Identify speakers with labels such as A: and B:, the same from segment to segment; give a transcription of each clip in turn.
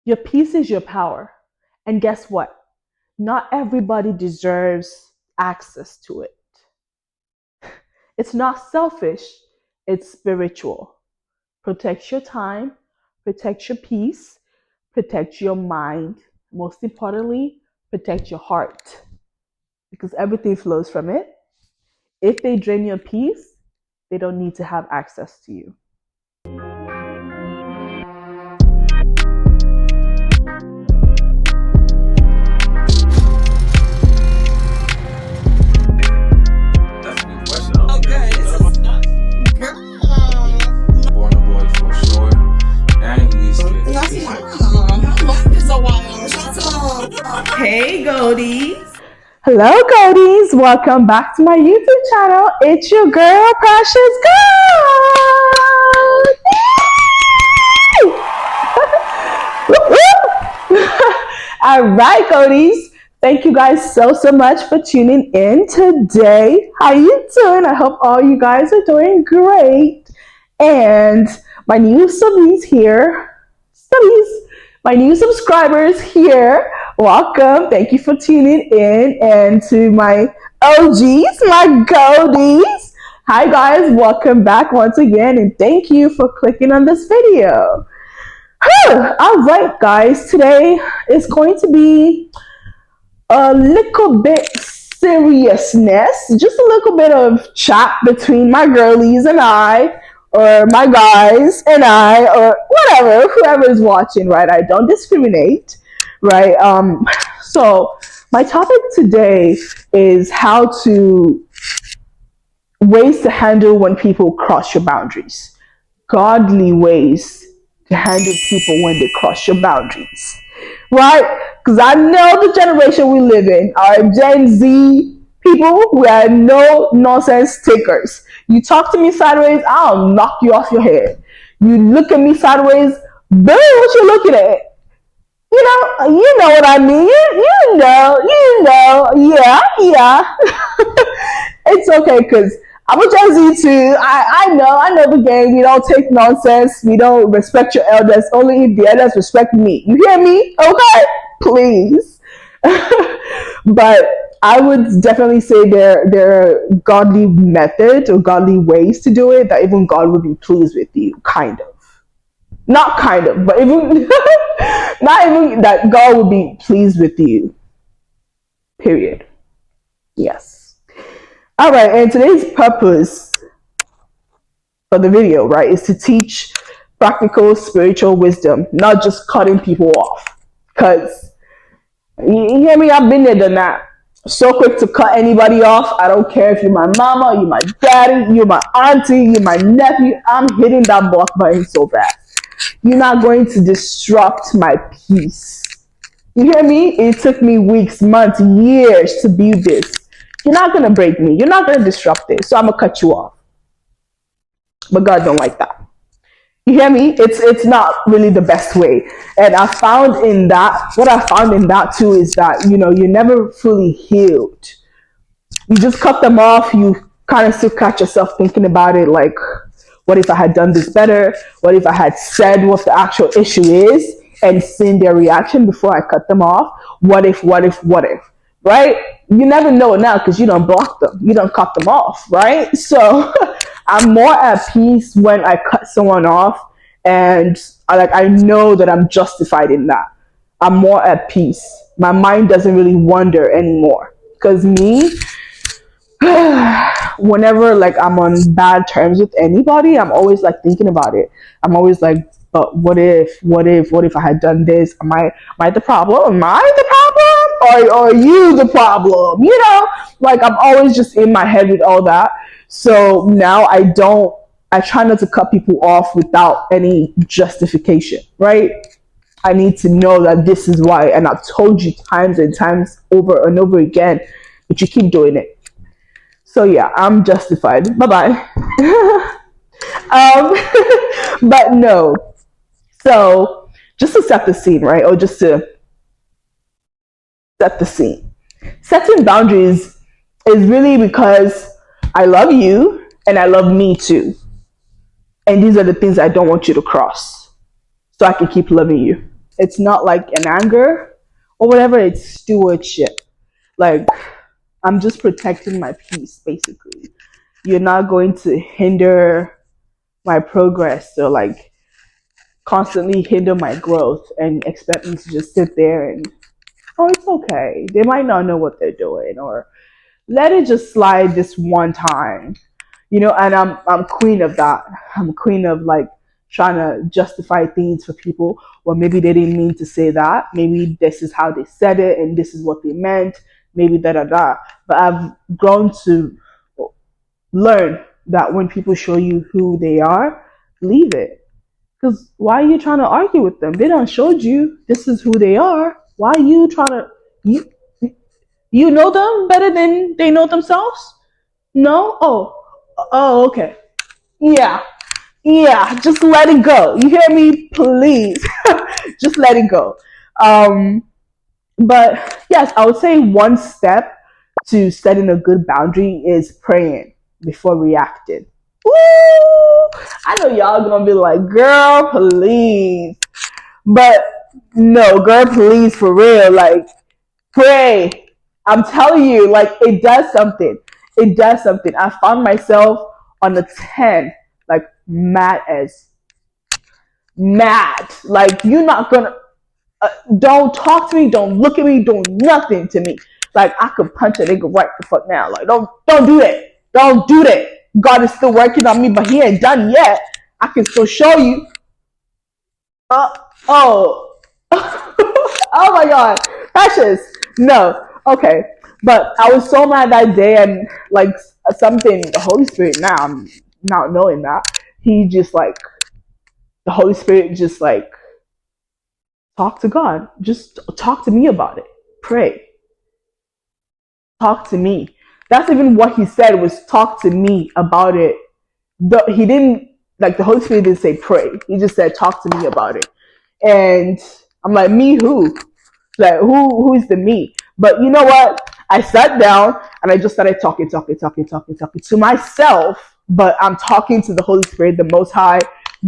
A: Your peace is your power. And guess what? Not everybody deserves access to it. It's not selfish, it's spiritual. Protect your time, protect your peace, protect your mind. Most importantly, protect your heart because everything flows from it. If they drain your peace, they don't need to have access to you.
B: That's a good question. Okay, this is not. Born a boy for sure. And we scared.
C: It's a while. Shut up.
A: Hey, Goldies. Hello, Goldies. Welcome back to my YouTube channel. It's your girl, Precious Gold. All right, Goldies. Thank you guys so much for tuning in today. How you doing? I hope all you guys are doing great. And my new subbies here, my new subscribers here, welcome. Thank you for tuning in. And to my OGs, my Goldies, hi guys, welcome back once again. And thank you for clicking on this video. All right, guys, today is going to be a little bit seriousness, just a little bit of chat between my girlies and I, or my guys and I, or whatever, whoever is watching, right? I don't discriminate, right? So my topic today is ways to handle when people cross your boundaries. Godly ways to handle people when they cross your boundaries, right? Because I know the generation we live in are Gen Z people. We are no nonsense takers. You talk to me sideways, I'll knock you off your head. You look at me sideways, Billy, what you looking at? You know what I mean. You know, yeah. It's okay because I'm a Gen Z too. I know the game. We don't take nonsense. We don't respect your elders. Only if the elders respect me. You hear me? Okay? Please. But I would definitely say there are godly methods or godly ways to do it that even God would be pleased with you, kind of. Not kind of, but even not even that God would be pleased with you. Period. Yes. All right, and today's purpose for the video, right, is to teach practical spiritual wisdom, not just cutting people off. Because, you hear me, I've been there, done that. So quick to cut anybody off. I don't care if you're my mama, you're my daddy, you're my auntie, you're my nephew. I'm hitting that block button so fast. You're not going to disrupt my peace. You hear me? It took me weeks, months, years to build this. You're not going to break me. You're not going to disrupt it. So I'm going to cut you off. But God don't like that. You hear me? It's not really the best way. And what I found in that too is that, you're never fully healed. You just cut them off. You kind of still catch yourself thinking about it like, what if I had done this better? What if I had said what the actual issue is and seen their reaction before I cut them off? What if, right? You never know now because you don't block them. You don't cut them off, right? So I'm more at peace when I cut someone off and I know that I'm justified in that. I'm more at peace. My mind doesn't really wander anymore because whenever I'm on bad terms with anybody, I'm always thinking about it. I'm always like, but what if I had done this? Am I the problem? Am I the problem? Or are you the problem? I'm always just in my head with all that. So now I try not to cut people off without any justification, right? I need to know that this is why. And I've told you times and times over and over again, but you keep doing it. So yeah, I'm justified. Bye-bye. But no. So just to set the scene, right? Or just to set the scene. Setting boundaries is really because I love you and I love me too. And these are the things I don't want you to cross. So I can keep loving you. It's not like an anger or whatever, it's stewardship. Like, I'm just protecting my peace, basically. You're not going to hinder my progress or like constantly hinder my growth and expect me to just sit there and, oh, it's okay. They might not know what they're doing, or let it just slide this one time, and I'm queen of that. I'm queen of like trying to justify things for people, or maybe they didn't mean to say that, maybe this is how they said it and this is what they meant, maybe da da da. But I've grown to learn that when people show you who they are, leave it. Because why are you trying to argue with them? They done showed you this is who they are. Why are you trying to, you you know them better than they know themselves? No? Oh, okay. Yeah. Yeah, just let it go. You hear me? Please. Just let it go. Um, but yes, I would say one step to setting a good boundary is praying before reacting. Ooh, I know y'all gonna be like, girl, please. But no, girl, please, for real. Like, pray. I'm telling you, like, it does something. It does something. I found myself on the 10, like, mad as mad. Like, you're not gonna, don't talk to me, don't look at me, don't nothing to me. Like, I could punch a nigga right the fuck now. Like, don't do that. Don't do that. God is still working on me, but he ain't done yet. I can still show you. Uh, oh. Oh my god. Precious. No. Okay. But I was so mad that day, and like something, the Holy Spirit, now I'm not knowing that, he just like, the Holy Spirit just like, talk to God. Just talk to me about it. Pray. Talk to me. That's even what he said, was talk to me about it. He didn't, like, the Holy Spirit didn't say pray. He just said talk to me about it. And I'm like, me who? Like, who is the me? But you know what? I sat down and I just started talking to myself, but I'm talking to the Holy Spirit, the Most High,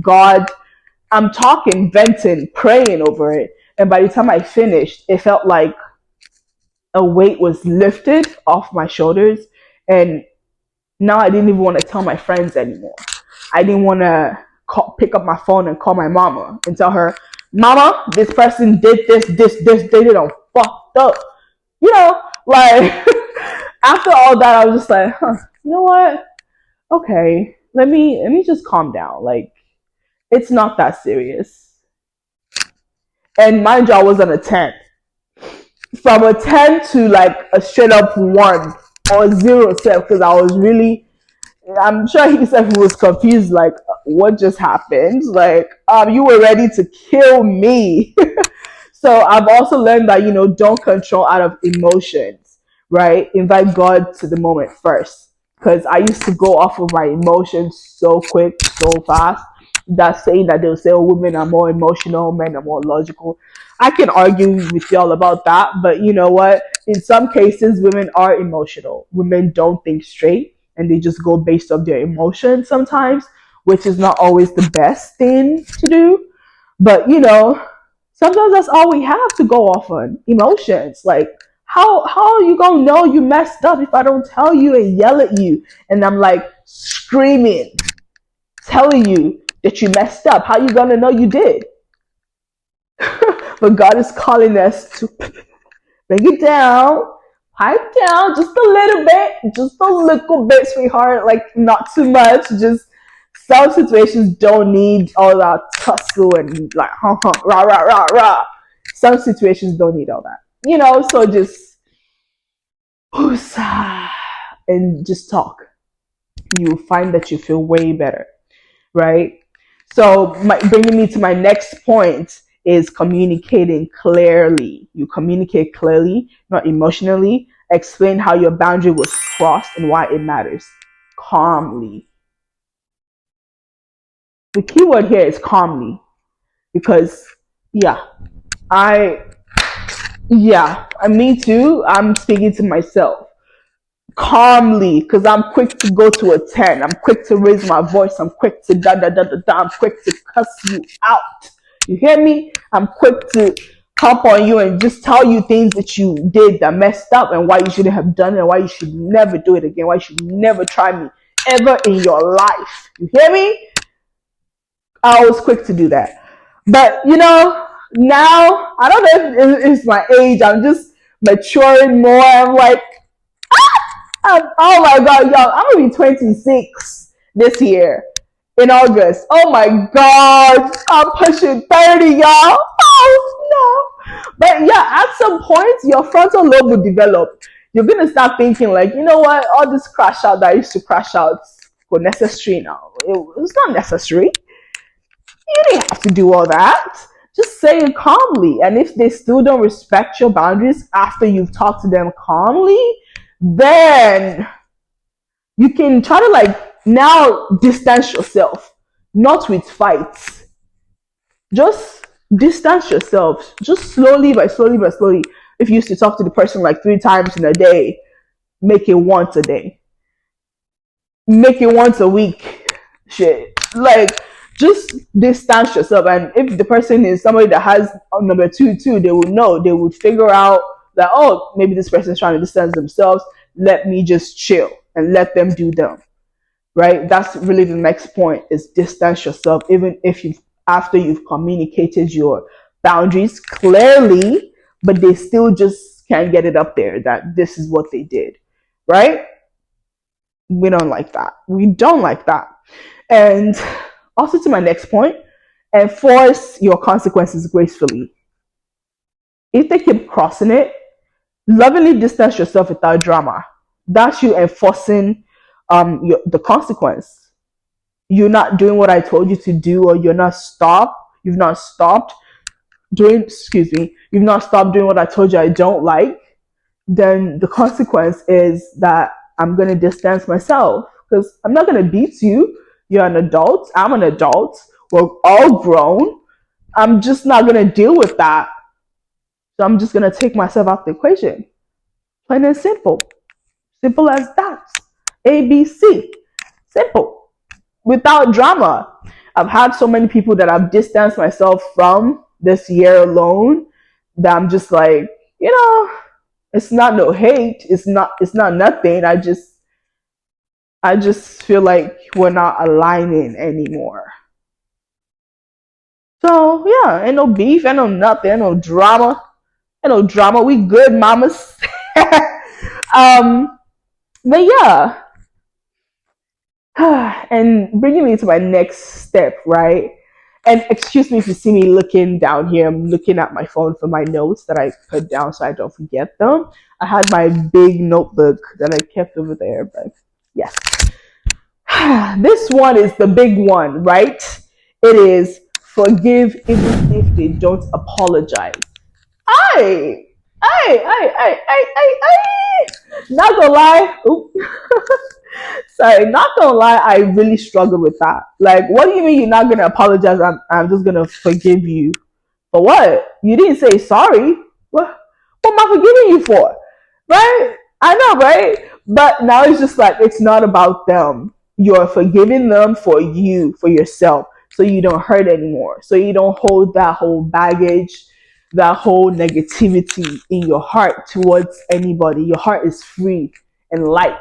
A: God. I'm talking, venting, praying over it. And by the time I finished, it felt like a weight was lifted off my shoulders. And now I didn't even want to tell my friends anymore. I didn't want to pick up my phone and call my mama and tell her, Mama, this person did this, they did on fucked up. Like, after all that, I was just like, you know what? Okay, let me just calm down. Like, it's not that serious. And mind you, I was on a 10. From a 10 to like a straight up 1 or 0 self, because I was really, I'm sure he said he was confused, like, what just happened? Like, you were ready to kill me. So I've also learned that, don't control out of emotions, right? Invite God to the moment first. Because I used to go off of my emotions so quick, so fast. That saying that they'll say, oh, women are more emotional, men are more logical. I can argue with y'all about that, but you know what? In some cases, women are emotional. Women don't think straight, and they just go based on their emotions sometimes, which is not always the best thing to do. But sometimes that's all we have to go off on, emotions. Like, how are you gonna know you messed up if I don't tell you and yell at you and I'm like screaming, telling you that you messed up? How you gonna know you did? But God is calling us to bring it down, pipe down just a little bit, sweetheart. Like, not too much. Just some situations don't need all that tussle and like rah rah rah rah. Some situations don't need all that, So just and just talk. You find that you feel way better, right? So, bringing me to my next point is communicating clearly. You communicate clearly, not emotionally. Explain how your boundary was crossed and why it matters. Calmly. The key word here is calmly, because me too. I'm speaking to myself calmly, because I'm quick to go to a 10. I'm quick to raise my voice. I'm quick to da da da da da. I'm quick to cuss you out You hear me? I'm quick to hop on you and just tell you things that you did that messed up and why you shouldn't have done it and why you should never do it again, why you should never try me ever in your life. You hear me? I was quick to do that. But now I don't know if it's my age. I'm just maturing more. I'm like, oh my god, y'all, I'm gonna be 26 this year in August. Oh my god, I'm pushing 30, y'all. Oh no. But yeah, at some point, your frontal lobe will develop. You're gonna start thinking like, you know what, all this crash out that I used to crash out for necessary now. It's not necessary. You didn't have to do all that. Just say it calmly. And if they still don't respect your boundaries after you've talked to them calmly, then you can try to now distance yourself, not with fights. Just distance yourself. Just slowly by slowly by slowly. If you used to talk to the person like 3 times in a day, make it once a day. Make it once a week. Shit. Just distance yourself. And if the person is somebody that has number two too, they will know. They would figure out that, oh, maybe this person is trying to distance themselves. Let me just chill and let them do them. Right? That's really the next point, is distance yourself, even if after you've communicated your boundaries clearly, but they still just can't get it up there that this is what they did. Right? We don't like that. We don't like that. And also, to my next point, enforce your consequences gracefully. If they keep crossing it, lovingly distance yourself without drama. That's you enforcing the consequence. You're not doing what I told you to do, or you've not stopped doing what I told you I don't like. Then the consequence is that I'm going to distance myself, because I'm not going to beat you. You're an adult. I'm an adult. We're all grown. I'm just not going to deal with that. So I'm just going to take myself out the equation. Plain and simple. Simple as that. ABC. Simple. Without drama. I've had so many people that I've distanced myself from this year alone that I'm just like, it's not no hate. It's not nothing. I just feel like we're not aligning anymore. So yeah, ain't no beef, ain't no nothing, ain't no drama. We good, mamas. But yeah. And bringing me to my next step, right? And excuse me if you see me looking down here. I'm looking at my phone for my notes that I put down so I don't forget them. I had my big notebook that I kept over there, but yes. This one is the big one, right? It is forgive even if they don't apologize. I not gonna lie. Sorry, not gonna lie, I really struggle with that. Like, what do you mean you're not gonna apologize? I'm just gonna forgive you. For what? You didn't say sorry. What am I forgiving you for? Right? I know, right? But now it's just like, it's not about them. You're forgiving them for you, for yourself, so you don't hurt anymore. So you don't hold that whole baggage, that whole negativity in your heart towards anybody. Your heart is free and light.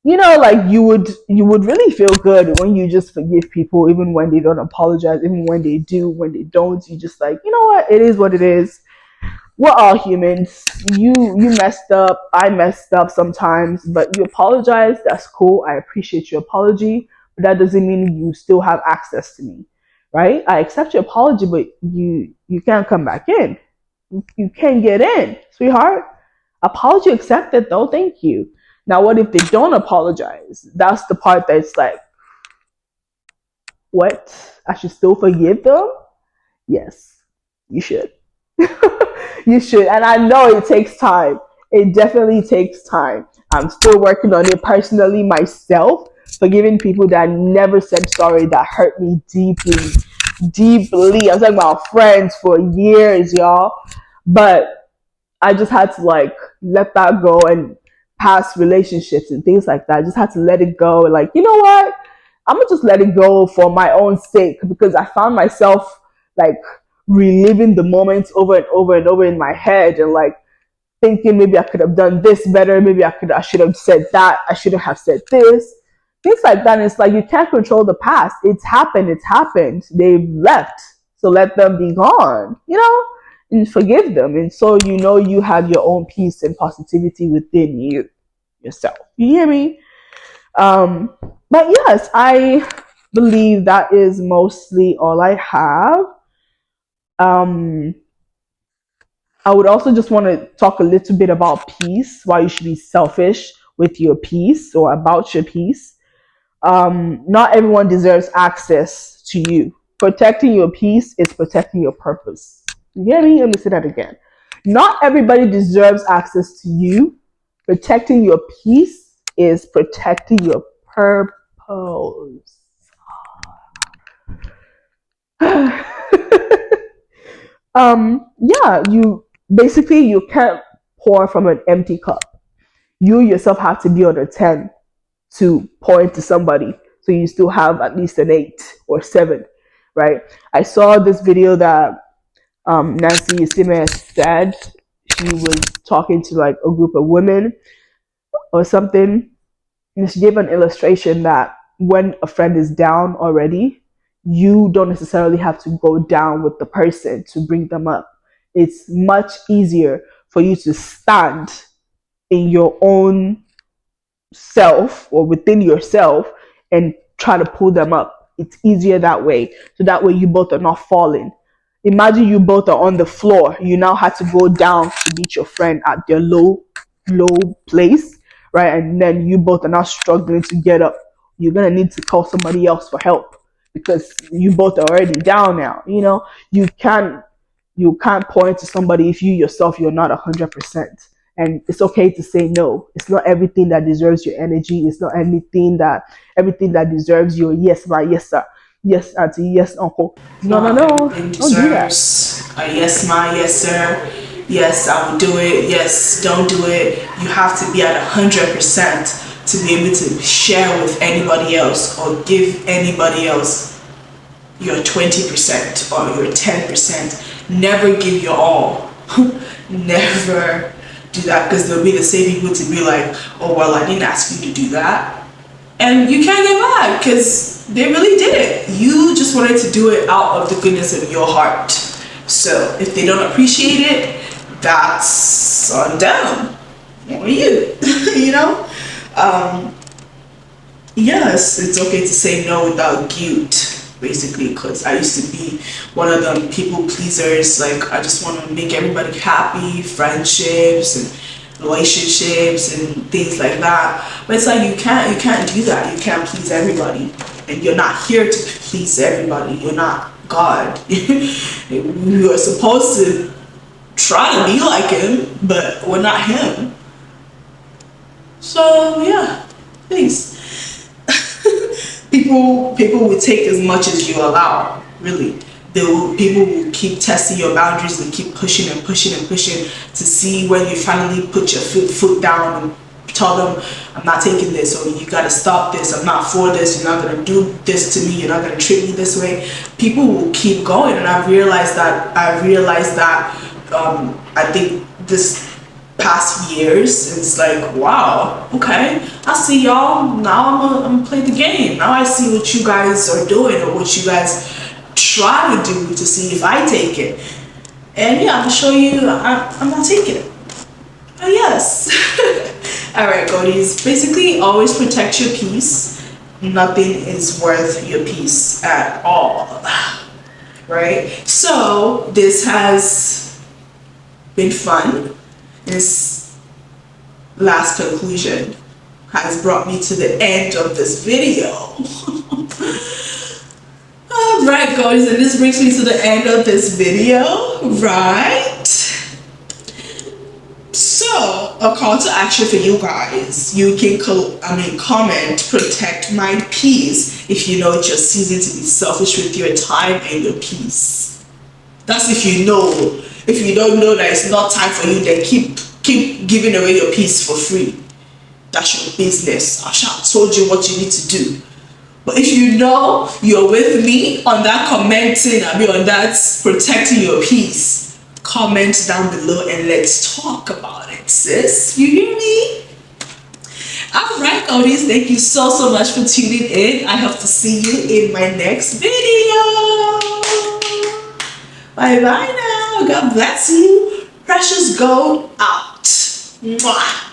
A: Like you would really feel good when you just forgive people, even when they don't apologize, even when they do, when they don't, you just like, you know what, it is what it is. We're all humans. You messed up, I messed up sometimes, but you apologize. That's cool. I appreciate your apology, but that doesn't mean you still have access to me, right? I accept your apology, but you can't come back in. You can't get in, sweetheart. Apology accepted though, thank you. Now, what if they don't apologize? That's the part that's like, what? I should still forgive them? Yes, you should. You should. And I know it takes time. It definitely takes time. I'm still working on it personally myself, forgiving people that never said sorry, that hurt me deeply. Deeply. I was talking about friends for years, y'all. But I just had to let that go, and past relationships and things like that. I just had to let it go. Like, you know what? I'm gonna just let it go for my own sake, because I found myself like reliving the moments over and over and over in my head, and like thinking maybe I could have done this better, maybe I should have said that, I shouldn't have said this, things like that. And it's like you can't control the past. It's happened. They've left, so let them be gone, and forgive them. And so you have your own peace and positivity within yourself. You hear me? But yes, I believe that is mostly all I have. I would also just want to talk a little bit about peace, why you should be selfish with your peace or about your peace. Not everyone deserves access to you. Protecting your peace is protecting your purpose. You hear me? Let me say that again. Not everybody deserves access to you. Protecting your peace is protecting your purpose. Yeah, you can't pour from an empty cup. You yourself have to be on a 10 to pour into somebody, so you still have at least an 8 or 7, right? I saw this video that Nancy Isime said. She was talking to like a group of women or something, and she gave an illustration that when a friend is down already, you don't necessarily have to go down with the person to bring them up. It's much easier for you to stand in your own self or within yourself and try to pull them up. It's easier that way. So that way you both are not falling. Imagine you both are on the floor. You now have to go down to meet your friend at their low place, right? And then you both are now struggling to get up. You're going to need to call somebody else for help because you both are already down now. You can't point to somebody if you yourself, you're not 100%. And it's okay to say no. It's not everything that deserves your energy. It's not everything that deserves your yes, ma, yes, sir. Yes, auntie, yes, uncle. No.
C: Everything
A: Don't do that.
C: deserves a yes, ma, yes, sir. Yes, I will do it. Yes, don't do it. You have to be at 100% to be able to share with anybody else or give anybody else your 20% or your 10%. Never give your all. Never do that, because they'll be the same people to be like, oh, well, I didn't ask you to do that. And you can't get mad because they really did it. You just wanted to do it out of the goodness of your heart. So if they don't appreciate it, that's on them. Or you, Yes, it's okay to say no without guilt. Basically, because I used to be one of them people pleasers. Like, I just want to make everybody happy, friendships and relationships and things like that. But it's like you can't do that. You can't please everybody, and you're not here to please everybody. You're not God. You are supposed to try to be like him, but we're not him. So yeah, please. People will take as much as you allow, really. People will keep testing your boundaries and keep pushing and pushing and pushing to see when you finally put your foot down and tell them, I'm not taking this, or you gotta stop this, I'm not for this, you're not gonna do this to me, you're not gonna treat me this way. People will keep going, and I realized that I think this past years, it's like, wow, okay, I see y'all. Now I'm gonna play the game. Now I see what you guys are doing, or what you guys try to do to see if I take it. And yeah, I'm gonna show you I'm not taking it. Oh yes. Alright, Goldies. Basically, always protect your peace. Nothing is worth your peace at all. Right? So this has been fun. This last conclusion has brought me to the end of this video. Alright, guys, and this brings me to the end of this video, right? So, a call to action for you guys. You can comment, protect my peace if you know it's your season to be selfish with your time and your peace. That's if you know. If you don't know that it's not time for you, then keep giving away your peace for free. That's your business. I told you what you need to do. But if you know you're with me on that commenting, I mean on that protecting your peace, comment down below and let's talk about it, sis. You hear me? Alright, Goldies, thank you so much for tuning in. I hope to see you in my next video. Bye bye now. God bless you. Precious Gold out. Mwah.